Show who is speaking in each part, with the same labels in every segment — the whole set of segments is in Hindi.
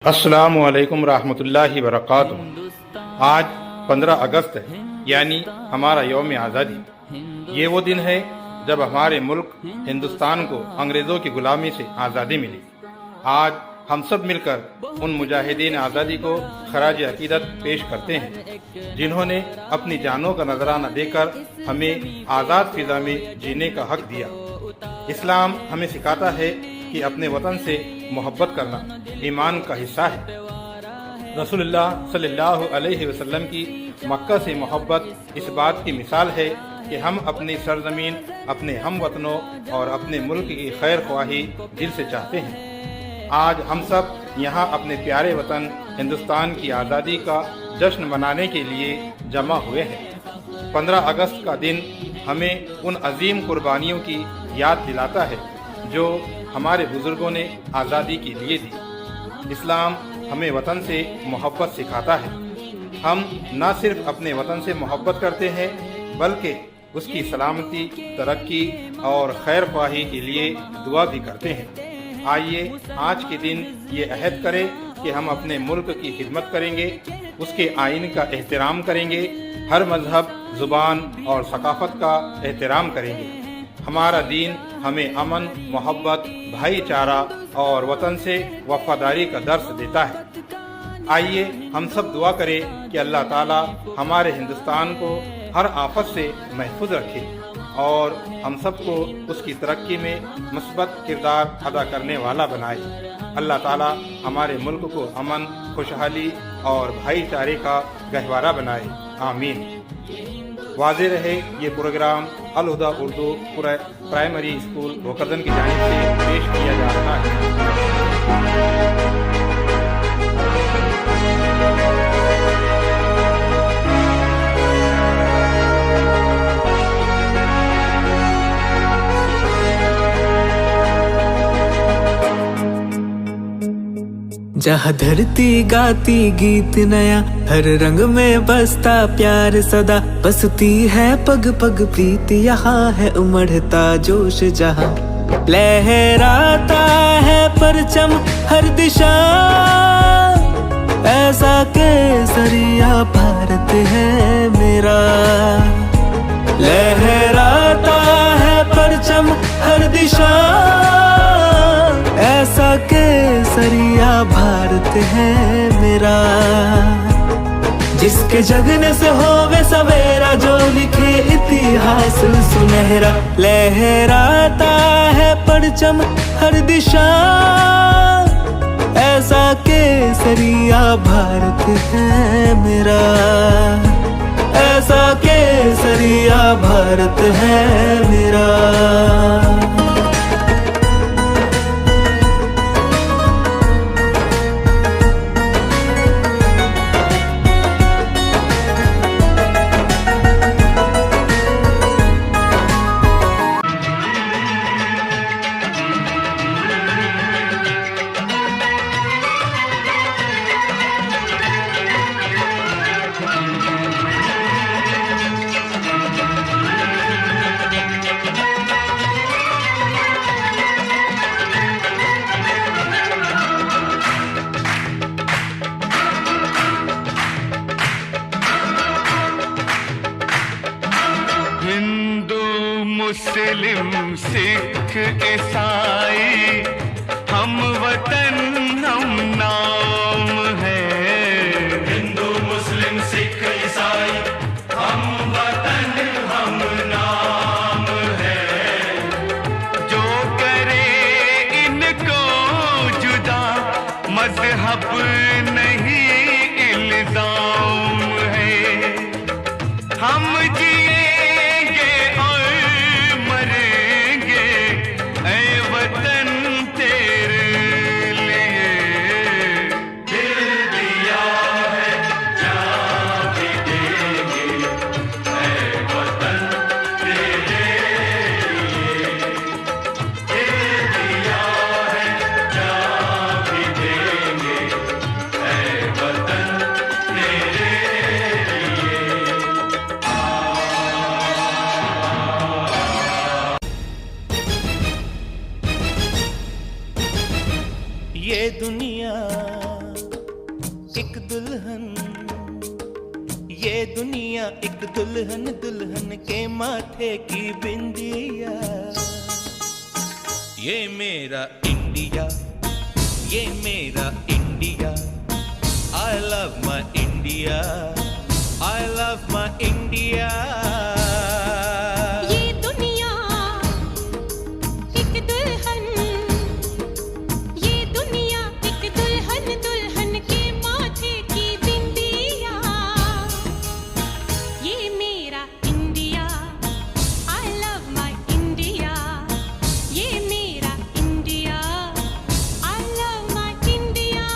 Speaker 1: अस्सलामु अलैकुम रहमतुल्लाहि वबरकातुहू। आज 15 अगस्त है, यानी हमारा यौम आज़ादी। ये वो दिन है जब हमारे मुल्क हिंदुस्तान को अंग्रेज़ों की गुलामी से आज़ादी मिली। आज हम सब मिलकर उन मुजाहिदीन आज़ादी को खराज अकीदत पेश करते हैं जिन्होंने अपनी जानों का नजराना देकर हमें आज़ाद फिज़ा में जीने का हक दिया। इस्लाम हमें सिखाता है कि अपने वतन से मोहब्बत करना ईमान का हिस्सा है। रसूलुल्लाह सल्लल्लाहु अलैहि वसल्लम की मक्का से मोहब्बत इस बात की मिसाल है कि हम अपनी सरजमीन, अपने हम वतनों और अपने मुल्क की खैर ख्वाही दिल से चाहते हैं। आज हम सब यहाँ अपने प्यारे वतन हिंदुस्तान की आज़ादी का जश्न मनाने के लिए जमा हुए हैं। 15 अगस्त का दिन हमें उन अजीम कुर्बानियों की याद दिलाता है जो हमारे बुजुर्गों ने आज़ादी के लिए दी। इस्लाम हमें वतन से मोहब्बत सिखाता है। हम न सिर्फ अपने वतन से मोहब्बत करते हैं बल्कि उसकी सलामती, तरक्की और खैर ख्वाही के लिए दुआ भी करते हैं। आइए आज के दिन ये अहद करें कि हम अपने मुल्क की खिदमत करेंगे, उसके आइन का एहतराम करेंगे, हर मजहब, ज़ुबान और सकाफ़त का एहतराम करेंगे। हमारा दीन हमें अमन, मोहब्बत, भाईचारा और वतन से वफादारी का दर्स देता है। आइए हम सब दुआ करें कि अल्लाह ताला हमारे हिंदुस्तान को हर आफत से महफूज रखे और हम सबको उसकी तरक्की में मुस्बत किरदार अदा करने वाला बनाए। अल्लाह ताला हमारे मुल्क को अमन, खुशहाली और भाईचारे का गहवारा बनाए। आमीन। वाज़े रहे ये प्रोग्राम अल हुदा उर्दू प्राइमरी स्कूल भोकरदन की जानिब से पेश किया जा रहा है।
Speaker 2: जहाँ धरती गाती गीत नया, हर रंग में बसता प्यार सदा, बसती है पग पग प्रीत, यहाँ है उमड़ता जोश जहाँ, लहराता है परचम हर दिशा, ऐसा केसरिया भारत है मेरा। लहराता है परचम हर दिशा, ऐसा केसरिया भारत है मेरा। जिसके जगने से होवे सवेरा, जो लिखे इतिहास सुनहरा, लहराता है परचम हर दिशा, ऐसा केसरिया भारत है मेरा। ऐसा केसरिया भारत है मेरा।
Speaker 3: मुस्लिम, सिख, ईसाई, हम वतन हम नाम है। हिंदू, मुस्लिम, सिख, ईसाई, हम वतन हम नाम है। जो करे इनको जुदा, मजहब नहीं इल्जाम है। हम जिएंगे और मरेंगे ऐ वतन तेरे लिए। दिल दिया है, जान भी देंगे ऐ वतन तेरे लिए। दिल दिया है, जान भी देंगे ऐ वतन तेरे लिए।
Speaker 2: ये दुनिया
Speaker 4: दुल्हन, ये दुनिया एक दुल्हन, दुल्हन के माथे की बिंदिया। ये मेरा इंडिया, ये मेरा India, I love my India, I love my India।
Speaker 5: ये दुनिया एक दुल्हन, ये दुनिया एक दुल्हन, दुल्हन के माथे की बिंदिया। ये मेरा India, I love my India, ये मेरा India, I love my India।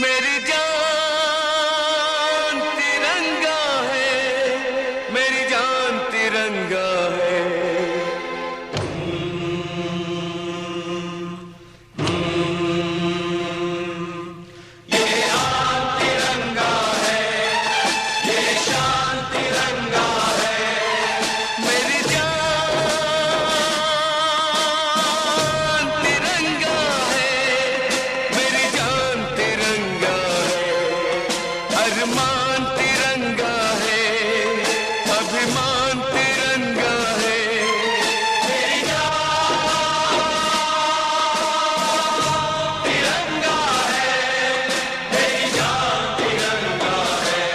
Speaker 3: मेरी जान तिरंगा है, मेरी जान तिरंगा है। ये आन तिरंगा है, ये शान तिरंगा है। मेरी जान तिरंगा है, मेरी जान तिरंगा है। अरमान तिरंगा है, अभिमान तिरंगा है। मेरी जान तिरंगा है, मेरी जान तिरंगा है।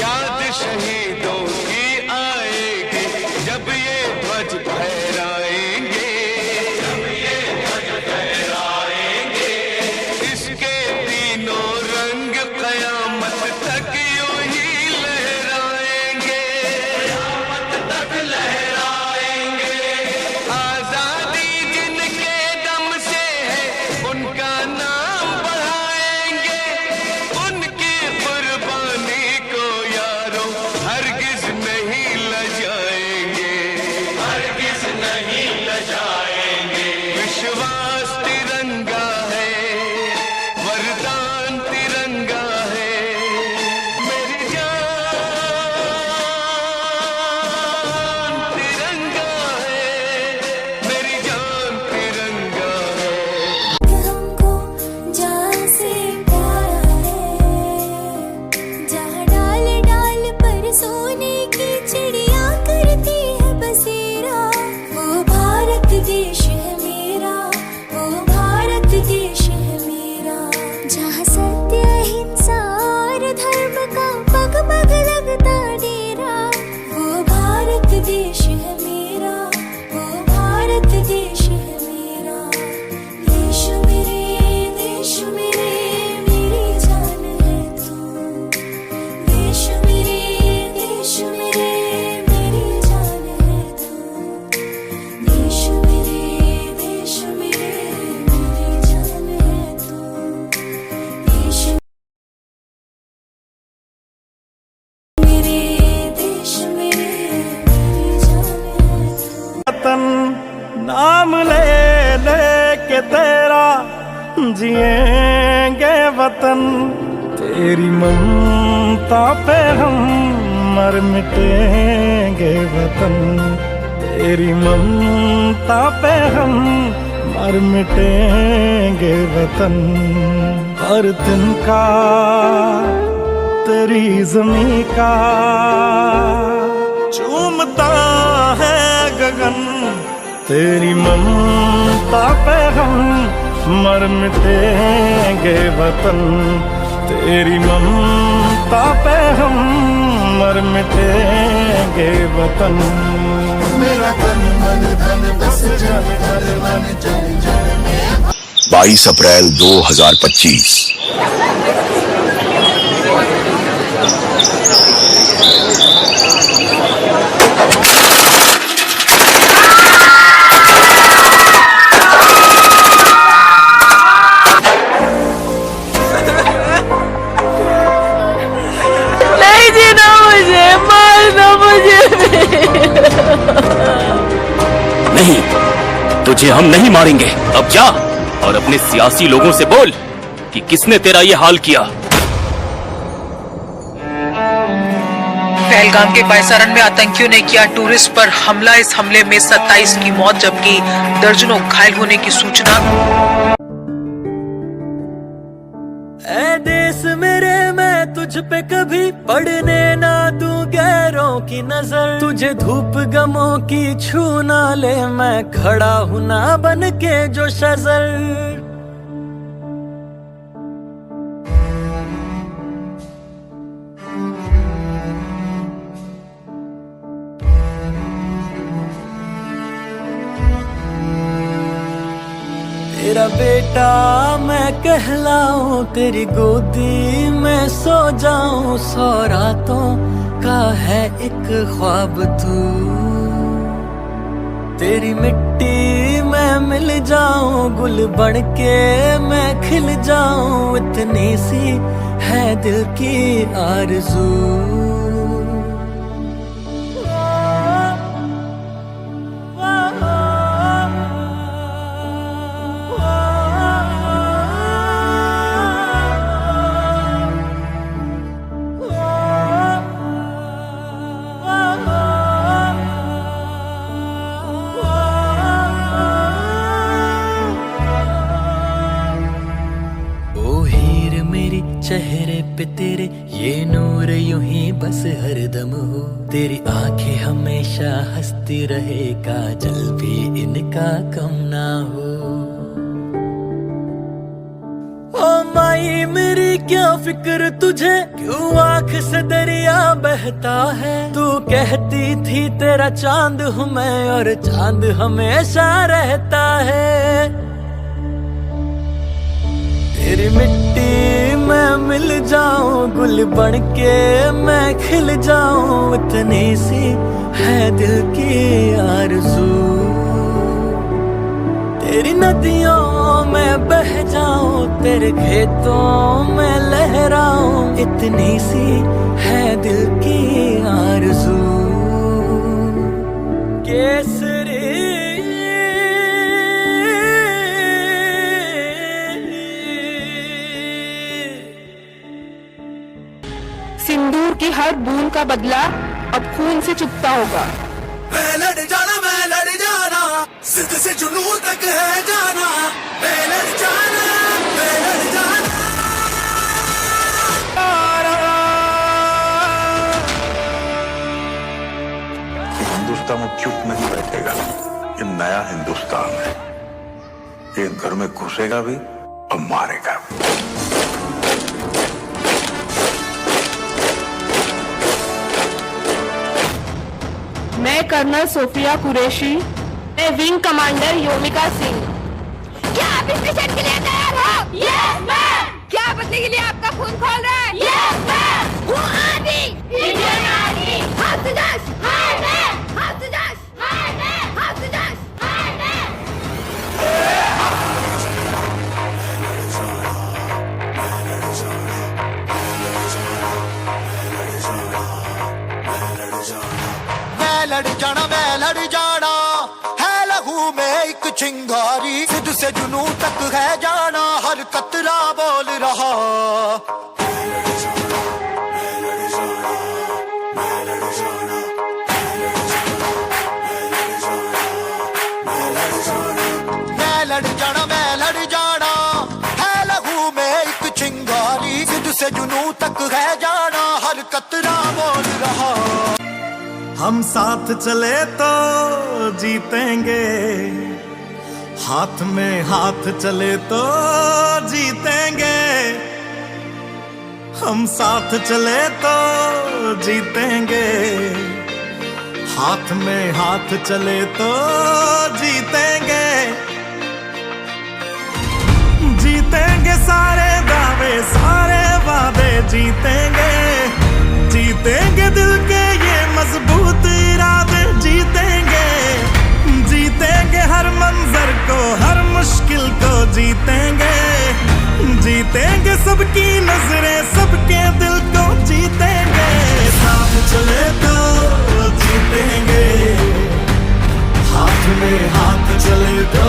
Speaker 3: याद शहीदों की आएगी जब ये ध्वज फहराएंगे, जब ये ध्वज फहराएंगे। इसके तीनों रंग कयामत तक यूं ही लहराएंगे, कयामत तक लहराएंगे। आजादी जिनके दम से है उनका नाम बढ़ाएंगे। उनकी कुर्बानी को यारो हरगिज नहीं लजाएंगे, हरगिज नहीं लजाएंगे। विश्वास तिरंगा है, वरदान तिरंगा है। मेरी जान तिरंगा है, मेरी जान तिरंगा है।
Speaker 5: हमको जान से प्यारा है, जहाँ डाल डाल पर सोने की चिड़िया करती है बसेरा। वो भारत देश है मेरा, वो भारत देश है मेरा, जहाँ सत्य अहिंसा और धर्म का पग पग लगता डेरा। वो भारत देश है मेरा, वो भारत देश है मेरा। देश मेरे, देश मेरे, मेरी जान है तू। देश मेरे, देश मेरे, मेरी जान है तू। देश मेरे, देश मेरे, मेरी जान है तू। देश मेरे, देश मेरे, मेरी जान है तू।
Speaker 4: वतन नाम ले ले के तेरा जिएंगे वतन। तेरी ममता पे हम मर मिटेंगे वतन। तेरी ममता पे हम और मिटेंगे वतन हर दिन का तेरी जमी का चूमता है गगन तेरी ममता पे हम मर मिटेंगे वतन तेरी ममता पे हम मर मिटेंगे वतन मेरा तन मन धन बस जाने घर मन चली जाने
Speaker 6: 22 अप्रैल 2025।
Speaker 7: नहीं जीना मुझे, मार दो मुझे।
Speaker 8: नहीं, तुझे हम नहीं मारेंगे। अब जा और अपने सियासी लोगों से बोल कि किसने तेरा ये हाल किया।
Speaker 9: पहलगाम के बायसारन में आतंकियों ने किया टूरिस्ट पर हमला। इस हमले में 27 की मौत जबकि दर्जनों घायल होने की सूचना।
Speaker 2: ऐ देश मेरे मैं तुझ पे कभी पड़ने ना दूं गैरों की नजर तुझे धूप गमों की छू ना ले मैं खड़ा हूं ना बन के जो शजर तेरा बेटा मैं कहलाऊं तेरी गोदी में सो जाऊं 100 रातों का है एक ख्वाब तू तेरी मिट्टी में मिल जाऊं गुल बन के मैं खिल जाऊं इतनी सी है दिल की आरज़ू चेहरे पे तेरे ये नूर यूं ही बस हरदम हो तेरी आंखें हमेशा हंसती रहे काजल भी इनका कम ना हो ओ माई मेरी क्या फिक्र तुझे क्यों आंख से दरिया बहता है तू कहती थी तेरा चांद हूँ मैं और चांद हमेशा रहता है तेरी मिट्टी मैं मिल जाऊं गुल बन के मैं खिल जाऊं इतनी सी है दिल की आरज़ू तेरी नदियों में बह जाऊं तेरे खेतों में लहराऊं इतनी सी है दिल की आरज़ू केसरी
Speaker 7: सिंदूर की हर बूंद का बदला अब खून से चुकता होगा।
Speaker 3: मैं लड़ जाना सिद्ध से जुनून तक है जाना मैं लड़ जाना
Speaker 6: हिंदुस्तान में चुप नहीं बैठेगा ये नया हिंदुस्तान है ये घर में घुसेगा भी और मारेगा भी
Speaker 7: मैं कर्नल सोफिया कुरैशी, मैं विंग कमांडर योमिका सिंह।
Speaker 5: क्या आप इस मिशन के लिए तैयार हो? Yes ma'am. क्या बदले के लिए आपका खून खोल रहा है? Yes ma'am. वो आर्मी, इंडियन आर्मी। हाथ से जश, हाथ से जश, हाथ से जश।
Speaker 3: मैं लड़ जाना है लहू में एक चिंगारी सिद्ध से जुनून तक है जाना हर कतरा बोल रहा मैं लड़ तक है जाना, हर कतरा बोल रहा।
Speaker 4: हम साथ चले तो जीतेंगे, हाथ में हाथ चले तो जीतेंगे। हम साथ चले तो जीतेंगे, हाथ में हाथ चले तो जीतेंगे। जीतेंगे सारे दावे सारे वादे जीतेंगे, जीतेंगे दिल के ये मजबूत इरादे जीतेंगे। जीतेंगे हर मंजर को हर मुश्किल को जीतेंगे, जीतेंगे सबकी नजरें सबके दिल को जीतेंगे। साथ चले तो जीतेंगे, हाथ में हाथ चले तो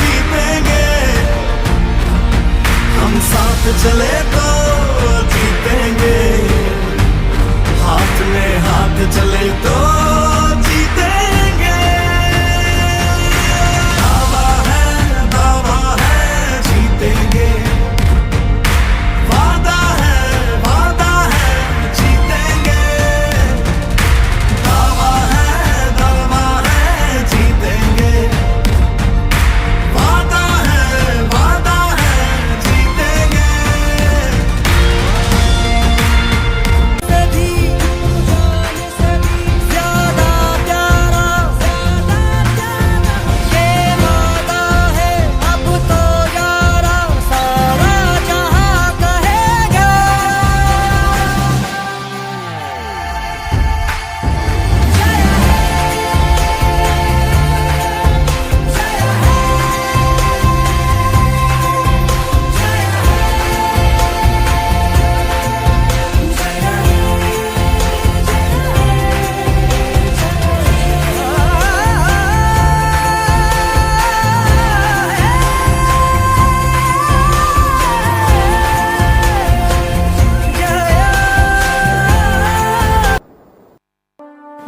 Speaker 4: जीतेंगे। हम साथ चले तो जीतेंगे, हाथ में हाथ चले तो जीतेंगे। दावा है जीतेंगे, वादा है जीतेंगे। दावा है जीतेंगे, वादा है जीतेंगे।
Speaker 2: ज्यादा प्यारा ये वादा है, अब तो यारा सारा जहां कहेगा।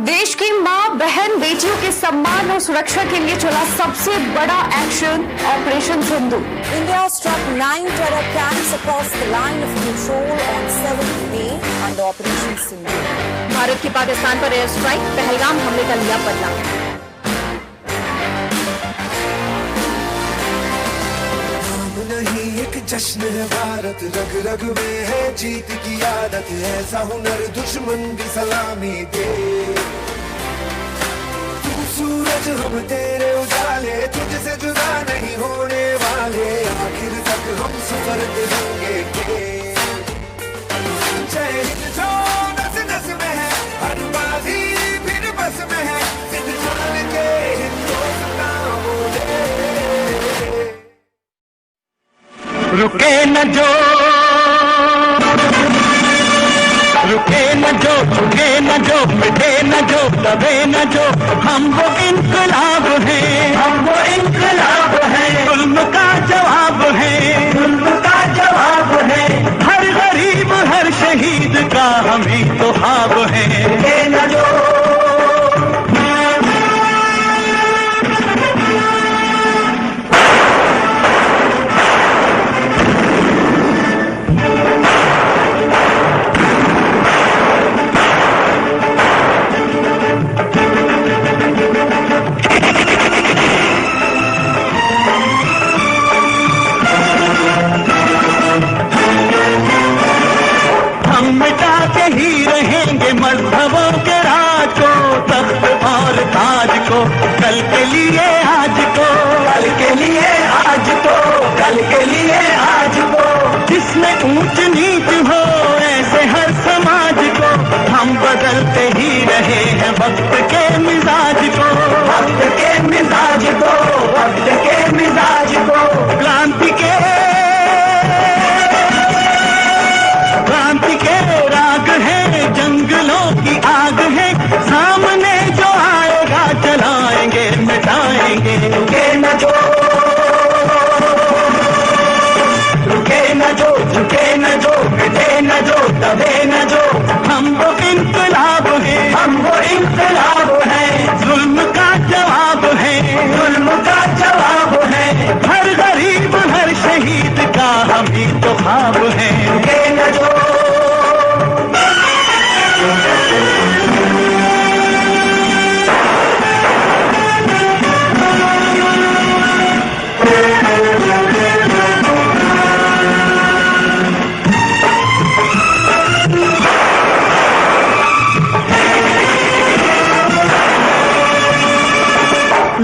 Speaker 7: देश की मां बहन बेटियों के सम्मान और सुरक्षा के लिए चला सबसे बड़ा action operation Sindhu.
Speaker 5: India struck 9 terror camps across the line of control on 7th May under Operation Sindhu.
Speaker 7: Bharat की पाकिस्तान पर एयर स्ट्राइक, पहलगाम हमले का लिया बदला।
Speaker 3: नहीं एक जश्न है भारत, रग रग में है जीत की आदत, ऐसा हुनर दुश्मन भी सलामी दे। तू सूरज हम तेरे उजाले, तुझसे जुदा नहीं होने वाले, आखिर तक हम सफर होंगे। जय हिंद जो नस नस में है, हर बाजी फिर बस में है, जिद जान के हिंदुस्तान बोले।
Speaker 4: रुके न जो झुके न जो मिटे न जो दबे न जो, हम वो इनकलाब हैं, हम वो इनकलाब हैं। जुल्म का जवाब है, जुल्म का जवाब है। हर गरीब हर शहीद का हमें तो ख्वाब है। रुके न जो ही रहेंगे मजहबों के राज को, तख्त और ताज को, कल के लिए आज को, कल के लिए आज को, कल के लिए आज को। जिसमें ऊंच नीच हो ऐसे हर समाज को, हम बदलते ही रहे हैं वक्त के मिजाज को, वक्त के मिजाज को, वक्त के मिजाज को। क्रांति के राग है, जंगलों की आग है, सामने जो आएगा चलाएंगे मिटाएंगे। रुके न जो झुके न जो मिटे न जो दबे न जो, हम वो इनकलाब है, हम वो इनकलाब है। जुल्म का जवाब है, जुल्म का जवाब है। हर गरीब हर शहीद का हम ही तो ख्वाब है। रुके न जो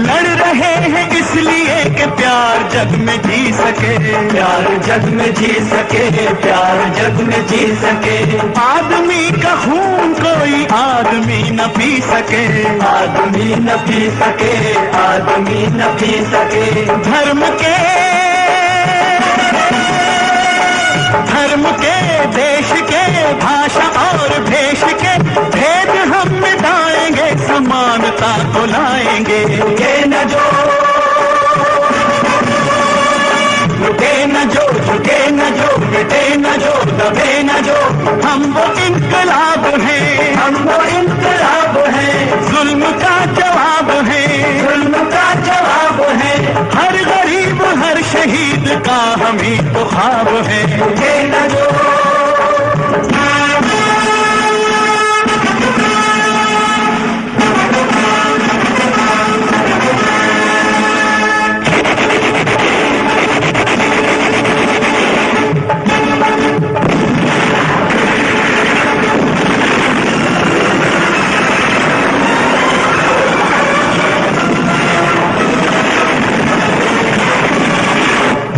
Speaker 4: लड़ रहे हैं इसलिए कि प्यार जग में जी सके, प्यार जग में जी सके, प्यार जग में जी सके। आदमी का खून कोई आदमी न पी सके, आदमी न पी सके, आदमी न पी सके। धर्म के देश के भाषा और भेष के भेद हम मिटाएंगे, समानता को लाएंगे। ये न जो लुटे न जो, झुके न जो, मिटे न जो, दबे न जो, हम वो इनकलाब हैं, हम वो इनकलाब हैं। जुल्म का जवाब है, जुल्म का जवाब है। हर गरीब हर शहीद का हमें तो ख्वाब है। ये न जो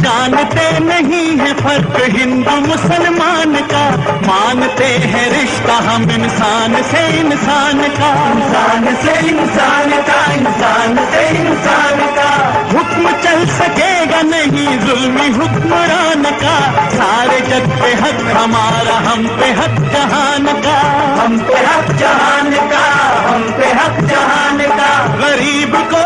Speaker 4: जानते नहीं है फर्क हिंदू मुसलमान का, मानते हैं रिश्ता हम इंसान से इंसान का, इंसान से इंसान का, इंसान से इंसान का। हुक्म चल सकेगा नहीं जुल्मी हुक्मरान का, सारे जग पे हक हमारा, हम पे हक जहान का, हम पे हक जहान का, हम पे हक जहान का। गरीब को